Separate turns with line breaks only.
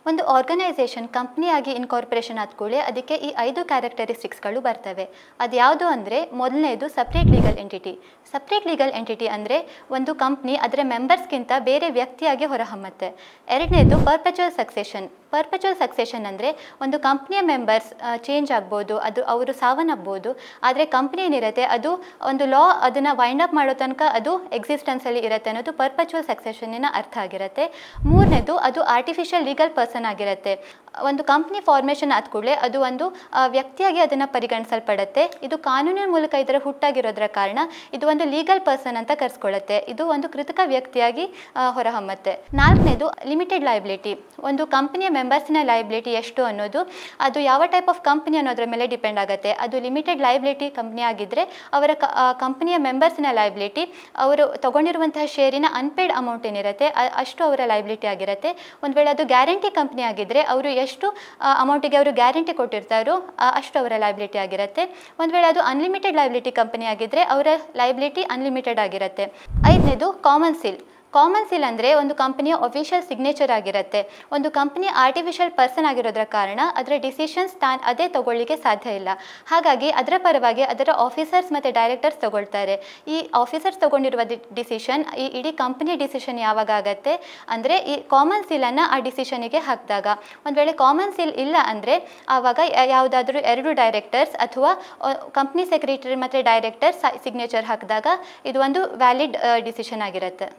ಒಂದು organisation ಕಂಪ್ನಿಯಾಗಿ incorporation ಆದ್ಕೂಡಲೇ ಅದಕ್ಕೆ ಈ 5 ಕ್ಯಾರೆಕ್ಟರಿಸ್ಟಿಕ್ಸ್ಗಳು ಬರ್ತವೆ. ಅದು ಯಾವುದು ಅಂದರೆ ಮೊದಲನೇದು separate legal entity. Separate legal entity ಅಂದರೆ ಒಂದು ಕಂಪ್ನಿ ಅದರ ಮೆಂಬರ್ಸ್ಗಿಂತ ಬೇರೆ ವ್ಯಕ್ತಿಯಾಗಿ ಹೊರಹೊಮ್ಮುತ್ತೆ. ಎರಡನೇದು ಪರ್ಪಚುವಲ್ ಸಕ್ಸೆಷನ್. ಪರ್ಪಚುವಲ್ ಸಕ್ಸೆಷನ್ ಅಂದರೆ ಒಂದು ಕಂಪ್ನಿಯ ಮೆಂಬರ್ಸ್ ಚೇಂಜ್ ಆಗ್ಬೋದು, ಅದು ಅವರು ಸಾವನ್ನಪ್ಬೋದು, ಆದರೆ ಕಂಪ್ನಿ ಏನಿರುತ್ತೆ ಅದು ಒಂದು ಲಾ ಅದನ್ನು ವೈಂಡ್ ಅಪ್ ಮಾಡೋ ತನಕ ಅದು ಎಕ್ಸಿಸ್ಟೆನ್ಸಲ್ಲಿ ಇರುತ್ತೆ ಅನ್ನೋದು ಪರ್ಪಚುವಲ್ ಸಕ್ಸೆಷನ್ನಿನ ಅರ್ಥ ಆಗಿರುತ್ತೆ. ಮೂರನೇದು ಅದು ಆರ್ಟಿಫಿಷಿಯಲ್ ಲೀಗಲ್ ಪರ್ಸನ್ ಆಗಿರುತ್ತೆ. ಒಂದು ಕಂಪ್ನಿ ಫಾರ್ಮೇಷನ್ ಆದ ಕೂಡಲೇ ಅದು ಒಂದು ವ್ಯಕ್ತಿಯಾಗಿ ಅದನ್ನು ಪರಿಗಣಿಸಲ್ಪಡುತ್ತೆ. ಇದು ಕಾನೂನಿನ ಮೂಲಕ ಇದರ ಹುಟ್ಟಾಗಿರೋದ್ರ ಕಾರಣ ಇದು ಒಂದು ಲೀಗಲ್ ಪರ್ಸನ್ ಅಂತ ಕರೆಸ್ಕೊಳ್ಳುತ್ತೆ. ಇದು ಒಂದು ಕೃತಕ ವ್ಯಕ್ತಿಯಾಗಿ ಹೊರಹೊಮ್ಮುತ್ತೆ. ನಾಲ್ಕನೇದು ಲಿಮಿಟೆಡ್ ಲಯಬಿಲಿಟಿ. ಒಂದು ಕಂಪ್ನಿಯ ಮೆಂಬರ್ಸಿನ ಲಯಬಿಲಿಟಿ ಎಷ್ಟು ಅನ್ನೋದು ಅದು ಯಾವ ಟೈಪ್ ಆಫ್ ಕಂಪ್ನಿ ಅನ್ನೋದ್ರ ಮೇಲೆ ಡಿಪೆಂಡ್ ಆಗುತ್ತೆ. ಅದು ಲಿಮಿಟೆಡ್ ಲಯಬಿಲಿಟಿ ಕಂಪ್ನಿ ಆಗಿದ್ದರೆ ಅವರ ಕಂಪ್ನಿಯ ಮೆಂಬರ್ಸಿನ ಲಯಬಿಲಿಟಿ ಅವರು ತಗೊಂಡಿರುವಂತಹ ಶೇರಿನ ಅನ್ಪೇಯ್ಡ್ ಅಮೌಂಟ್ ಏನಿರುತ್ತೆ ಅಷ್ಟು ಅವರ ಲಯಬಿಲಿಟಿ ಆಗಿರುತ್ತೆ. ಒಂದು ವೇಳೆ ಅದು ಗ್ಯಾರಂಟಿ ಕಂಪ್ನಿ ಆಗಿದ್ದರೆ ಅವರು ಎಷ್ಟು ಅಮೌಂಟಿಗೆ ಅವರು ಗ್ಯಾರಂಟಿ ಕೊಟ್ಟಿರ್ತಾರೋ ಅಷ್ಟು ಅವರ ಲಯಬಿಲಿಟಿ ಆಗಿರುತ್ತೆ. ಒಂದು ವೇಳೆ ಅದು ಅನ್ಲಿಮಿಟೆಡ್ ಲಯಬಿಲಿಟಿ ಕಂಪನಿ ಆಗಿದ್ದರೆ ಅವರ ಲಯಬಿಲಿಟಿ ಅನ್ಲಿಮಿಟೆಡ್ ಆಗಿರುತ್ತೆ. ಐದನೇದು ಕಾಮನ್ ಸೀಲ್. ಕಾಮನ್ ಸೀಲ್ ಅಂದರೆ ಒಂದು ಕಂಪನಿಯ ಅಫಿಷಿಯಲ್ ಸಿಗ್ನೇಚರ್ ಆಗಿರುತ್ತೆ. ಒಂದು ಕಂಪನಿ ಆರ್ಟಿಫಿಷಿಯಲ್ ಪರ್ಸನ್ ಆಗಿರೋದ್ರ ಕಾರಣ ಅದರ ಡಿಸಿಷನ್ಸ್ ಅದೇ ತಗೊಳ್ಳಿಕ್ಕೆ ಸಾಧ್ಯ ಇಲ್ಲ. ಹಾಗಾಗಿ ಅದರ ಪರವಾಗಿ ಅದರ ಆಫೀಸರ್ಸ್ ಮತ್ತು ಡೈರೆಕ್ಟರ್ಸ್ ತಗೊಳ್ತಾರೆ. ಈ ಆಫೀಸರ್ಸ್ ತಗೊಂಡಿರುವ ಡಿಸಿಷನ್ ಈ ಇಡೀ ಕಂಪನಿ ಡಿಸಿಷನ್ ಯಾವಾಗ ಆಗುತ್ತೆ ಅಂದರೆ ಈ ಕಾಮನ್ ಸೀಲನ್ನು ಆ ಡಿಸಿಷನಿಗೆ ಹಾಕಿದಾಗ. ಒಂದು ವೇಳೆ ಕಾಮನ್ ಸೀಲ್ ಇಲ್ಲ ಅಂದರೆ ಆವಾಗ ಯಾವುದಾದ್ರೂ 2 ಡೈರೆಕ್ಟರ್ಸ್ ಅಥವಾ ಕಂಪ್ನಿ ಸೆಕ್ರೆಟರಿ ಮತ್ತು ಡೈರೆಕ್ಟರ್ಸ್ ಸಿಗ್ನೇಚರ್ ಹಾಕಿದಾಗ ಇದು ಒಂದು ವ್ಯಾಲಿಡ್ ಡಿಸಿಷನ್ ಆಗಿರುತ್ತೆ.